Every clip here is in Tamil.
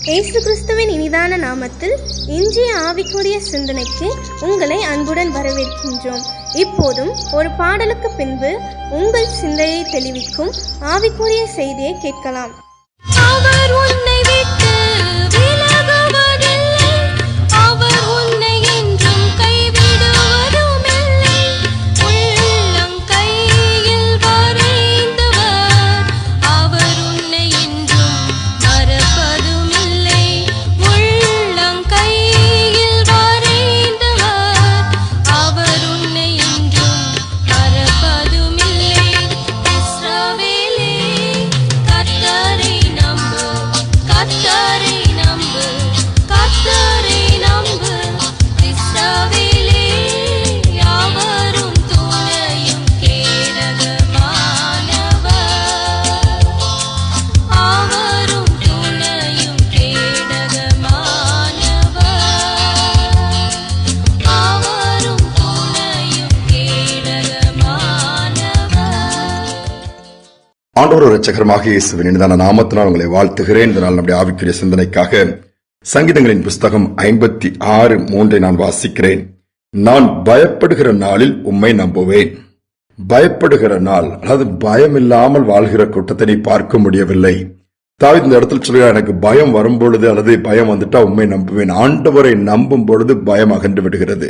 இயேசு கிறிஸ்துவின் இனிதான நாமத்தில் இன்றைய ஆவிக்குரிய சிந்தனைக்கு உங்களை அன்புடன் வரவேற்கின்றோம். இப்போதும் ஒரு பாடலுக்கு பின்பு உங்கள் சிந்தையை தெளிவிக்கும் ஆவிக்குரிய செய்தியை கேட்கலாம். அவர் உன்னை விட்டு விலகுவதில்லை, அவர் உன்னை என்றும் கைவிடுவதும் இல்லை. உள்ளம் கையில் வரைந்தவர், அவர் உன்னை என்றும் மறப்பதும் இல்லை. உள்ளம் கையில் வரைந்தவர், அவர் உன்னை என்றும் மறப்பதும் இல்லை. இஸ்ரவேலே, கர்த்தரை நம்பு, கர்த்தரை நம்பு, கர்த்தரை நம்பு. இஸ்ரவேலே, யாவரும் துணையும் கேடகமானவர், அவரும் துணையும் கேடகமானவர், அவரும் துணையும் கேடகமானவர். ஆண்டவர் இரட்சகருமாக இயேசுவின் இனிதான நாமத்தினால் உங்களை வாழ்த்துகிறேன். இந்த நாள் நம்முடைய ஆவிக்குரிய சிந்தனைக்காக சங்கீதங்களின் புஸ்தகம் 56:3 நான் வாசிக்கிறேன். நான் பயப்படுகிற நாளில் உம்மை நம்புவேன். பயப்படுகிற நாள், அதாவது பயம் இல்லாமல் வாழ்கிற கூட்டத்தை நீ பார்க்க முடியவில்லை. தாவீது இந்த இடத்துல சொல்கிறார், எனக்கு பயம் வரும் பொழுது அல்லது பயம் வந்துட்டா உம்மை நம்புவேன். ஆண்டவரை நம்பும் பொழுது பயம் அகன்று விடுகிறது.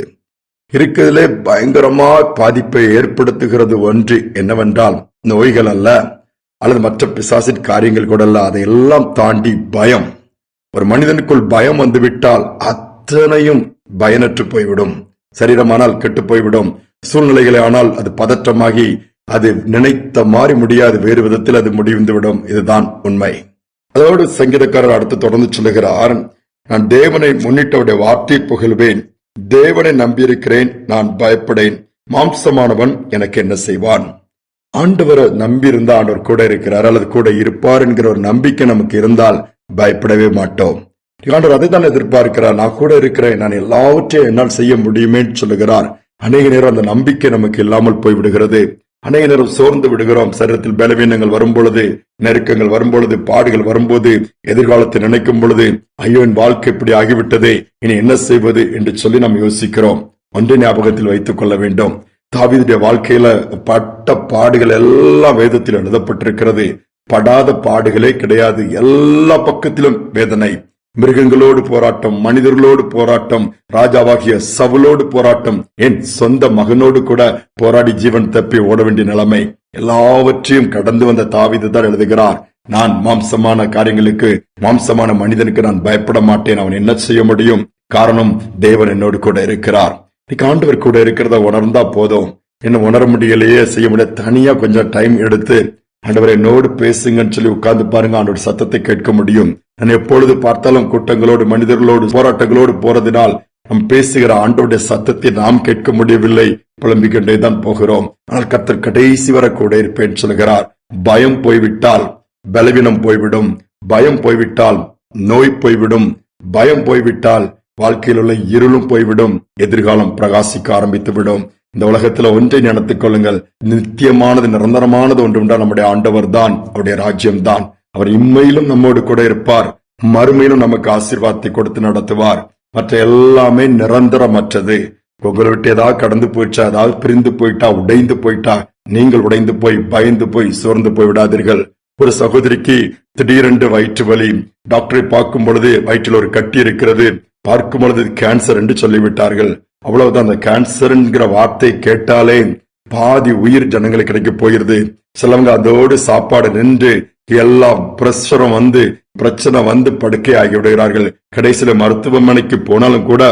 இருக்கிறதுலே பயங்கரமா பாதிப்பை ஏற்படுத்துகிறது ஒன்று என்னவென்றால் நோய்கள் அல்ல, அல்லது மற்ற பிசாசின் காரியங்கள் கூட அல்ல, அதையெல்லாம் தாண்டி பயம். ஒரு மனிதனுக்குள் பயம் வந்துவிட்டால் அத்தனையும் பயனற்று போய்விடும். சரீரமானால் கெட்டு போய்விடும். சூழ்நிலைகளை ஆனால் அது பதற்றமாகி அது நினைத்த மாறி முடியாது, வேறு விதத்தில் அது முடிந்துவிடும். இதுதான் உண்மை. அதோடு சங்கீதக்காரர் அடுத்து தொடர்ந்து சொல்லுகிறார், நான் தேவனை முன்னிட்டவுடைய வார்த்தை புகழ்வேன். தேவனை நம்பியிருக்கிறேன், நான் பயப்படேன். மாம்சமானவன் எனக்கு என்ன செய்வான்? ஆண்டவரை நம்பி இருந்தா ஆண்டவர் கூட இருக்கிறார் அல்லது கூட இருப்பார் என்கிற ஒரு நம்பிக்கை நமக்கு இருந்தால் பயப்படவே மாட்டோம். ஆண்டவர் அதை தான் எதிர்பார்க்கிறார். நான் கூட இருக்கிறேன், நான் எல்லாவற்றையும் என்னால் செய்ய முடியுமே சொல்லுகிறார். அநேக நேரம் அந்த நம்பிக்கை நமக்கு இல்லாமல் போய்விடுகிறது. அநேக நேரம் சோர்ந்து விடுகிறோம். சரீரத்தில் பலவீனங்கள் வரும்பொழுது, நெருக்கங்கள் வரும்பொழுது, பாடுகள் வரும்போது, எதிர்காலத்தை நினைக்கும் பொழுது, ஐயோ என் வாழ்க்கை இப்படி ஆகிவிட்டதே, இனி என்ன செய்வது என்று சொல்லி நாம் யோசிக்கிறோம். ஒன்றை ஞாபகத்தில் வைத்துக் கொள்ள வேண்டும். தாவீதுடைய வாழ்க்கையில பட்ட பாடுகள் எல்லாம் வேதத்தில் எழுதப்பட்டிருக்கிறது. படாத பாடுகளே கிடையாது. எல்லா பக்கத்திலும் வேதனை. மிருகங்களோடு போராட்டம், மனிதர்களோடு போராட்டம், ராஜாவாகிய சவுலோடு போராட்டம், என் சொந்த மகனோடு கூட போராடி ஜீவன் தப்பி ஓட வேண்டிய நிலைமை. எல்லாவற்றையும் கடந்து வந்த தாவீது தான் எழுதுகிறார், நான் மாம்சமான காரியங்களுக்கு, மாம்சமான மனிதனுக்கு நான் பயப்பட மாட்டேன். அவன் என்ன செய்ய முடியும்? காரணம், தேவன் என்னோடு கூட இருக்கிறார். இன்னைக்கு ஆண்டவர் கூட இருக்கிறத உணர்ந்தா போதும். என்ன உணர முடியலையே, செய்ய முடியாது, தனியா கொஞ்சம் டைம் எடுத்து ஆண்டவர் என்னோடு பேசுங்கன்னு சொல்லி உட்கார்ந்து பாருங்க, ஆண்டவர் சத்தத்தை கேட்க முடியும். நான் எப்பொழுது பார்த்தாலும் கூட்டங்களோடு, மனிதர்களோடு, போராட்டங்களோடு போறதினால் நாம் பேசுகிற ஆண்டவருடைய சத்தத்தை நாம் கேட்க முடியவில்லை, புலம்பிக்கொண்டே தான் போகிறோம். ஆனால் கர்த்தர் கடைசி வரை கூட இருப்பேன் சொல்கிறார். பயம் போய்விட்டால் பலவீனம் போய்விடும், பயம் போய்விட்டால் நோய் போய்விடும், பயம் போய்விட்டால் வாழ்க்கையில் உள்ள இருளும் போய்விடும், எதிர்காலம் பிரகாசிக்க ஆரம்பித்து விடும். இந்த உலகத்துல ஒன்றை நினைத்துக் கொள்ளுங்கள், நித்தியமானது நிரந்தரமானது ஒன்று உண்டா, நம்முடைய ஆண்டவர் தான், அவருடைய ராஜ்யம் தான். அவர் இம்மையிலும் நம்மோடு கூட இருப்பார், மறுமையிலும் நமக்கு ஆசீர்வாதத்தை கொடுத்து நடத்துவார். மற்ற எல்லாமே நிரந்தரமற்றது. உங்களை விட்டு ஏதாவது கடந்து போயிட்டா, ஏதாவது பிரிந்து போயிட்டா, உடைந்து போயிட்டா, நீங்கள் உடைந்து போய் பயந்து போய் சோர்ந்து போய் விடாதீர்கள். ஒரு சகோதரிக்கு திடீரென்று வயிற்று வலி. டாக்டரை பார்க்கும் பொழுது வயிற்றில் ஒரு கட்டி இருக்கிறது, பார்க்கும் பொழுது கேன்சர் என்று சொல்லிவிட்டார்கள். அவ்வளவுதான். அந்த கேன்சர் என்கிற வார்த்தை கேட்டாலே பாதி உயிர் ஜனங்களுக்கு கிடைக்க போயிருது. சிலவங்க அதோடு சாப்பாடு நின்று எல்லாம் பிரஷரம் வந்து பிரச்சனை வந்து படுக்கை ஆகி விடுகிறார்கள். கடைசியில மருத்துவமனைக்கு போனாலும் கூட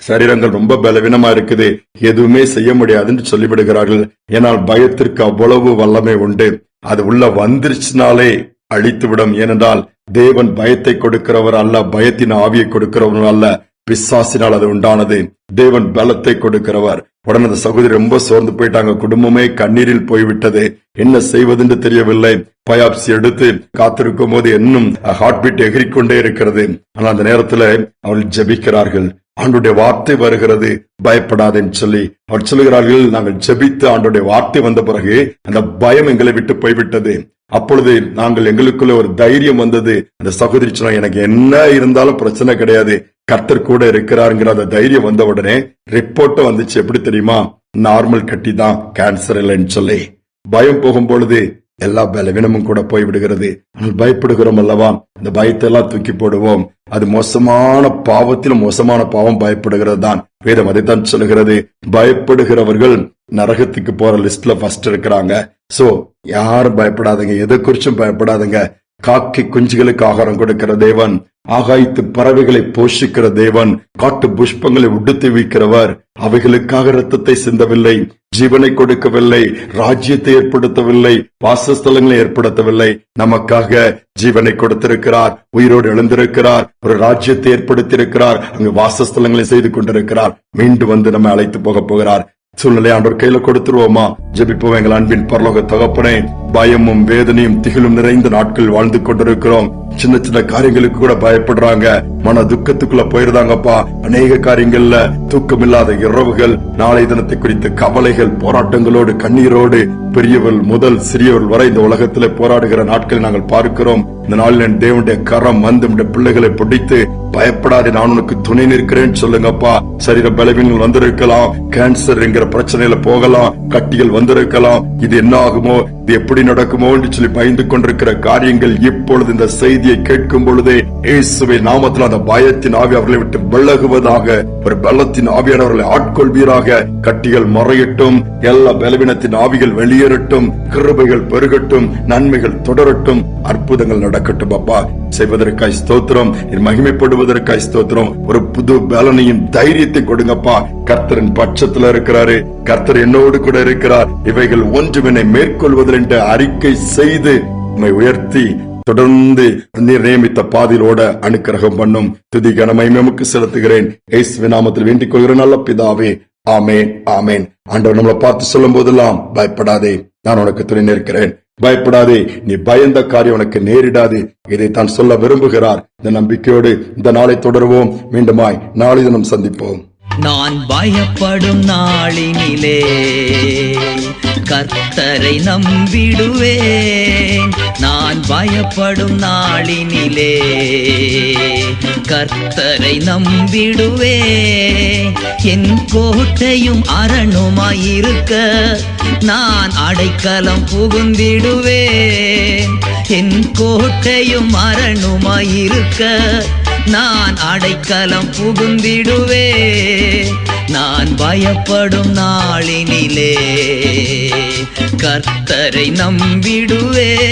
சரீரங்கள் ரொம்ப பலவீனமா இருக்குது, எதுவுமே செய்ய முடியாதுன்னு சொல்லிவிடுகிறார்கள். ஏனால் பயத்திற்கு அவ்வளவு வல்லமை உண்டு. அது உள்ள வந்துருச்சுனாலே அழித்துவிடும். ஏனென்றால் தேவன் பயத்தை கொடுக்கிறவர் அல்ல, பயத்தின் ஆவியை கொடுக்கிறவர் அல்ல, பிசாசினால் அது உண்டானது. தேவன் பலத்தை கொடுக்கிறவர். உடனே அந்த சகோதரி ரொம்ப சோர்ந்து போயிட்டாங்க. குடும்பமே கண்ணீரில் போய்விட்டது. என்ன செய்வதென்று தெரியவில்லை. பயாப்சி எடுத்து காத்திருக்கும் போது இன்னும் ஹார்ட் பீட் எகிரிக்கொண்டே இருக்கிறது. ஆனால் அந்த நேரத்தில் அவர்கள் ஜெபிக்கிறார்கள். ஆண்டுடைய வார்த்தை வருகிறது, பயப்படாதேன்னு சொல்லி அவர் சொல்லுகிறார்கள். நாங்கள் ஜெபித்து ஆண்டுடைய வார்த்தை வந்த பிறகு அந்த பயம் எங்களை விட்டு போய்விட்டது. அப்பொழுது நாங்கள் எங்களுக்குள்ள ஒரு தைரியம் வந்தது. அந்த சகோதரி சொன்னா, எனக்கு என்ன இருந்தாலும் பிரச்சனை கிடையாது, கர்த்தர் கூட இருக்கிறாருங்கிற அந்த தைரியம் வந்த உடனே ரிப்போர்ட் வந்துச்சு. எப்படி தெரியுமா? நார்மல் கட்டி தான், கேன்சர் இல்லைன்னு சொல்லி. பயம் போகும் பொழுது எல்லா பலவீனமும் கூட போய் விடுகிறது. ஆனால் பயப்படுகிறோம் அல்லவா? இந்த பயத்தை எல்லாம் தூக்கி போடுவோம். அது மோசமான பாவத்திலும் மோசமான பாவம் பயப்படுகிறது தான். வேதம் அதைத்தான் சொல்லுகிறது. பயப்படுகிறவர்கள் நரகத்துக்கு போற லிஸ்ட்ல ஃபர்ஸ்ட் இருக்கிறாங்க. சோ யாரும் பயப்படாதீங்க, எதை குறிச்சும் பயப்படாதீங்க. காக்கை குஞ்சுகளுக்கு ஆகாரம் கொடுக்கிற தேவன், ஆகாயத்து பறவைகளை போஷிக்கிற தேவன், காட்டு புஷ்பங்களை உடுத்தி வைக்கிறவர். அவைகளுக்காக இரத்தத்தை சிந்தவில்லை, ஜீவனை கொடுக்கவில்லை, ராஜ்யத்தை ஏற்படுத்தவில்லை, வாசஸ்தலங்களை ஏற்படுத்தவில்லை. நமக்காக ஜீவனை கொடுத்திருக்கிறார், உயிரோடு எழுந்திருக்கிறார், ஒரு ராஜ்யத்தை ஏற்படுத்தியிருக்கிறார், அங்கு வாசஸ்தலங்களை செய்து கொண்டிருக்கிறார். மீண்டும் வந்து நம்ம அழைத்து போக போகிறார். சூழ்நிலை ஆண்டவர் கையில கொடுத்துருவோமா? ஜெபிப்போம். எங்கள் அன்பின் பரலோக தகப்பனே, பயமும் வேதனையும் திகிலும் நிறைந்த நாட்கள் வாழ்ந்து கொண்டிருக்கிறோம். சின்ன சின்ன காரியங்களுக்கு கூட பயப்படுறாங்க, மன துக்கத்துக்குள்ள போயிருந்தாங்கப்பா. அநேக காரியங்கள்ல தூக்கமில்லாத இரவுகள், நாளை தினத்தை குறித்த கவலைகள், போராட்டங்களோடு கண்ணீரோடு பெரியவர்கள் முதல் சிறியவர்கள் வரை இந்த உலகத்திலே போராடுகிற நாட்களை நாங்கள் பார்க்கிறோம். இந்த நாளில் என் தேவனுடைய கரம் வந்து நம்முடைய பிள்ளைகளை பிடித்து, பயப்படாதே, நான் உனக்கு துணை நிற்கிறேன்னு சொல்லுங்கப்பா. சரீர பலவீனங்கள் வந்திருக்கலாம், கேன்சர் என்கிற பிரச்சனையில போகலாம், கட்டிகள் வந்திருக்கலாம். இது என்ன ஆகுமோ, இது எப்படி நடக்குமோ என்று சொல்லி பயந்து கொண்டிருக்கிற காரியங்கள் இப்பொழுது இந்த செய்தியை கேட்கும் பொழுதே இயேசுவின் நாமத்தில் அந்த பயத்தின் ஆவி அவர்களை விட்டு விலகுவதாக. ஒரு பலத்தின் ஆவியானவர்களை ஆட்கொள்வீராக. கட்டிகள் மறையட்டும், எல்லா பலவீனத்தின் ஆவிகள் வெளியேறட்டும், கிருபைகள் பெருகட்டும், நன்மைகள் தொடரட்டும், அற்புதங்கள் நடக்கட்டும். அப்பா, செய்வதற்காய் ஸ்தோத்திரம், மகிமைப்படுவதற்காய் ஸ்தோத்திரம். ஒரு புது பலனையும் தைரியத்தை கொடுங்கப்பா. கர்த்தரின் பட்சத்துல இருக்கிறாரு, கர்த்தர் என்னோடு கூட இருக்கிறார், இவைகள் ஒன்றும் என்னை மேற்கொள்வதில் என்று அறிக்கை செய்து உம்மை உயர்த்தி தொடர்ந்து நீர் நியமித்த பாதையிலோட அனுக்கிரகம் பண்ணும். துதி கனமை நமக்கு செலுத்துகிறேன். இயேசுவின் நாமத்தில் வேண்டிக் கொள்கிற நல்ல பிதாவே, ஆமேன், ஆமேன். ஆண்டவர் நம்மளை பார்த்து சொல்லும் போதெல்லாம், பயப்படாதே, நான் உனக்கு துணை நிற்கிறேன், பயப்படாதே, நீ பயந்த காரியம் உனக்கு நேரிடாது, இதை தான் சொல்ல விரும்புகிறார். இந்த நம்பிக்கையோடு இந்த நாளை தொடருவோம். மீண்டுமாய் நாளை தினம் சந்திப்போம். நான் பயப்படும் நாளினிலே கர்த்தரை நம்பிடுவேன். நான் பயப்படும் நாளினிலே கர்த்தரை நம்பிடுவேன். என் கோட்டையும் அரணுமாயிருக்க நான் அடைக்கலம் புகுந்திடுவேன். என் கோட்டையும் அரணுமாயிருக்க நான் அடைக்கலம் புகுந்திடுவேன். நான் பயப்படும் நாளினிலே கர்த்தரை நம்பிடுவேன்.